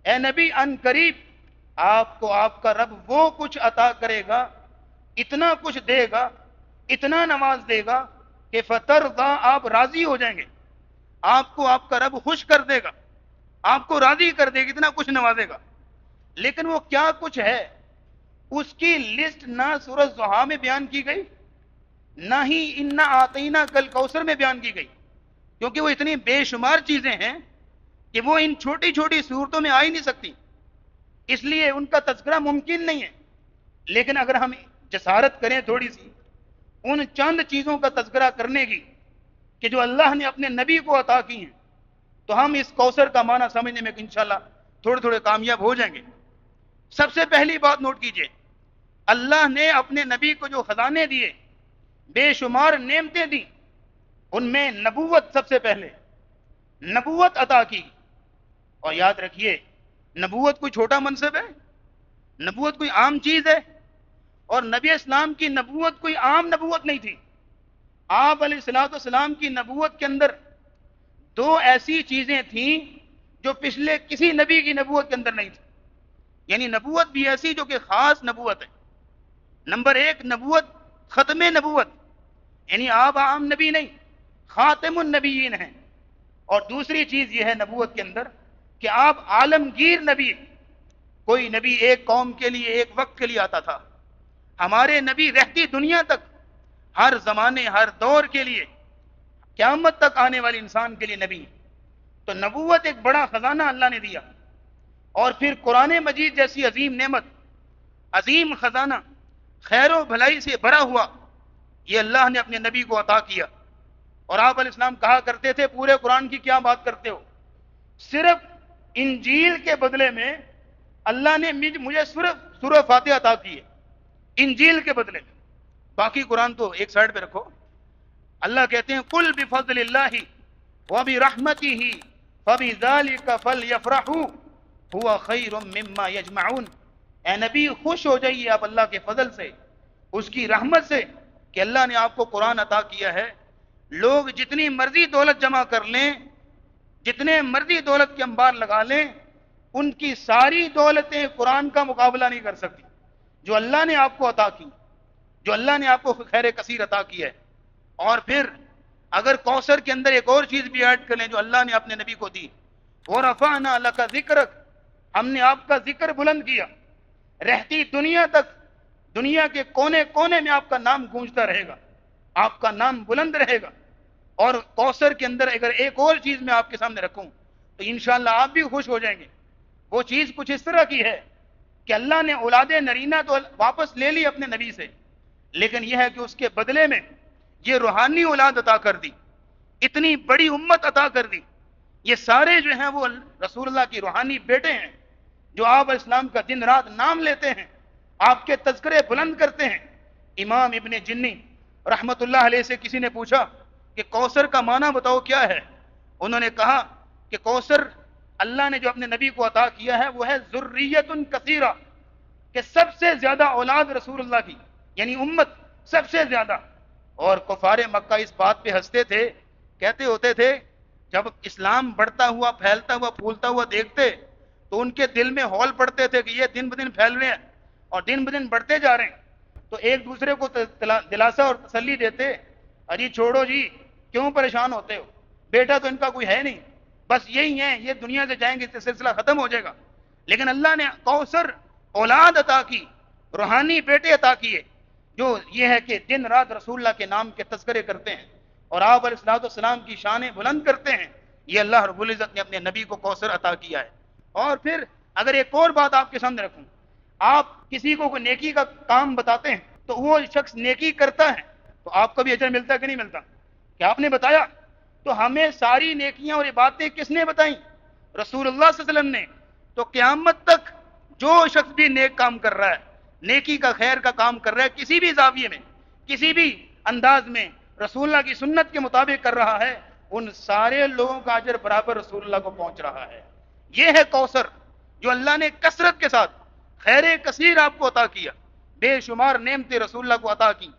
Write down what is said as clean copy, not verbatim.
اے نبی ان قریب آپ کو آپ کا رب وہ کچھ عطا کرے گا، اتنا کچھ دے گا، اتنا نواز دے گا کہ فترضا آپ راضی ہو جائیں گے، آپ کو آپ کا رب خوش کر دے گا، آپ کو راضی کر دے گا، اتنا کچھ نوازے گا۔ لیکن وہ کیا کچھ ہے، اس کی لسٹ نہ سورۃ ضحیٰ میں بیان کی گئی، نہ ہی انا آتینا کل کوثر میں بیان کی گئی، کیونکہ وہ اتنی بے شمار چیزیں ہیں کہ وہ ان چھوٹی چھوٹی صورتوں میں آ ہی نہیں سکتی، اس لیے ان کا تذکرہ ممکن نہیں ہے۔ لیکن اگر ہم جسارت کریں تھوڑی سی ان چند چیزوں کا تذکرہ کرنے کی کہ جو اللہ نے اپنے نبی کو عطا کی ہیں، تو ہم اس کوثر کا معنی سمجھنے میں انشاءاللہ تھوڑے تھوڑے کامیاب ہو جائیں گے۔ سب سے پہلی بات نوٹ کیجئے، اللہ نے اپنے نبی کو جو خزانے دیے، بے شمار نعمتیں دی، ان میں نبوت سب سے پہلے نبوت عطا کی۔ اور یاد رکھیے نبوت کوئی چھوٹا منصب ہے، نبوت کوئی عام چیز ہے، اور نبی اسلام کی نبوت کوئی عام نبوت نہیں تھی۔ آپ علیہ الصلوۃ والسلام کی نبوت کے اندر دو ایسی چیزیں تھیں جو پچھلے کسی نبی کی نبوت کے اندر نہیں تھی، یعنی نبوت بھی ایسی جو کہ خاص نبوت ہے۔ نمبر ایک، نبوت ختم نبوت، یعنی آپ عام نبی نہیں، خاتم النبیین ہیں۔ اور دوسری چیز یہ ہے نبوت کے اندر کہ آپ عالمگیر نبی، کوئی نبی ایک قوم کے لیے ایک وقت کے لیے آتا تھا، ہمارے نبی رہتی دنیا تک، ہر زمانے ہر دور کے لیے، قیامت تک آنے والے انسان کے لیے نبی۔ تو نبوت ایک بڑا خزانہ اللہ نے دیا، اور پھر قرآن مجید جیسی عظیم نعمت، عظیم خزانہ، خیر و بھلائی سے بھرا ہوا، یہ اللہ نے اپنے نبی کو عطا کیا۔ اور آپ علیہ السلام کہا کرتے تھے پورے قرآن کی کیا بات کرتے ہو، صرف انجیل کے بدلے میں اللہ نے مجھے صرف سورہ فاتحہ عطا کی ہے، انجیل کے بدلے میں، باقی قرآن تو ایک سائڈ پہ رکھو۔ اللہ کہتے ہیں قل بفضل اللہ وبرحمتہ فبذلک فلیفرحوا هو خیر مما یجمعون۔ اے نبی خوش ہو جائیے آپ اللہ کے فضل سے، اس کی رحمت سے کہ اللہ نے آپ کو قرآن عطا کیا ہے۔ لوگ جتنی مرضی دولت جمع کر لیں، جتنے مرضی دولت کے انبار لگا لیں، ان کی ساری دولتیں قرآن کا مقابلہ نہیں کر سکتی جو اللہ نے آپ کو عطا کی، جو اللہ نے آپ کو خیر کثیر عطا کی ہے۔ اور پھر اگر کوثر کے اندر ایک اور چیز بھی ایڈ کر لیں جو اللہ نے اپنے نبی کو دی، وَرَفَعْنَا لَكَ ذِكْرَكَ، ہم نے آپ کا ذکر بلند کیا، رہتی دنیا تک، دنیا کے کونے کونے میں آپ کا نام گونجتا رہے گا، آپ کا نام بلند رہے گا۔ اور کوثر کے اندر اگر ایک اور چیز میں آپ کے سامنے رکھوں تو انشاءاللہ آپ بھی خوش ہو جائیں گے۔ وہ چیز کچھ اس طرح کی ہے کہ اللہ نے اولاد نرینہ تو واپس لے لی اپنے نبی سے، لیکن یہ ہے کہ اس کے بدلے میں یہ روحانی اولاد عطا کر دی، اتنی بڑی امت عطا کر دی۔ یہ سارے جو ہیں وہ رسول اللہ کی روحانی بیٹے ہیں جو آپ اسلام کا دن رات نام لیتے ہیں، آپ کے تذکرے بلند کرتے ہیں۔ امام ابن جنی رحمت اللہ علیہ سے کسی نے پوچھا کہ کوثر کا معنی بتاؤ کیا ہے، انہوں نے کہا کہ کوثر اللہ نے جو اپنے نبی کو عطا کیا ہے وہ ہے ذریت کثیرہ، کہ سب سے زیادہ اولاد رسول اللہ کی، یعنی امت سب سے زیادہ۔ اور کفار مکہ اس بات پہ ہنستے تھے، کہتے ہوتے تھے جب اسلام بڑھتا ہوا پھیلتا ہوا پھولتا ہوا دیکھتے تو ان کے دل میں ہول پڑتے تھے کہ یہ دن بدن پھیل رہے ہیں اور دن بدن بڑھتے جا رہے ہیں، تو ایک دوسرے کو دلاسا اور تسلی دیتے، اجی چھوڑو جی کیوں پریشان ہوتے ہو، بیٹا تو ان کا کوئی ہے نہیں، بس یہی ہیں، یہ دنیا سے جائیں گے تو سلسلہ ختم ہو جائے گا۔ لیکن اللہ نے کوثر اولاد عطا کی، روحانی بیٹے عطا کیے، جو یہ ہے کہ دن رات رسول اللہ کے نام کے تذکرے کرتے ہیں اور آپ علیہ الصلوۃ والسلام کی شانیں بلند کرتے ہیں۔ یہ اللہ رب العزت نے اپنے نبی کو کوثر عطا کیا ہے۔ اور پھر اگر ایک اور بات آپ کے سامنے رکھوں، آپ کسی کو کوئی نیکی کا کام بتاتے ہیں تو وہ شخص نیکی کرتا ہے تو آپ کو بھی اجر ملتا ہے کہ نہیں ملتا؟ کہ آپ نے بتایا تو ہمیں ساری نیکیاں اور باتیں کس نے بتائیں؟ رسول اللہ صلی اللہ علیہ وسلم نے۔ تو قیامت تک جو شخص بھی نیک کام کر رہا ہے، نیکی کا خیر کا کام کر رہا ہے، کسی بھی زاویے میں کسی بھی انداز میں رسول اللہ کی سنت کے مطابق کر رہا ہے، ان سارے لوگوں کا اجر برابر رسول اللہ کو پہنچ رہا ہے۔ یہ ہے کوثر جو اللہ نے کثرت کے ساتھ خیر کثیر آپ کو عطا کیا، بے شمار نعمتیں رسول اللہ کو عطا کی۔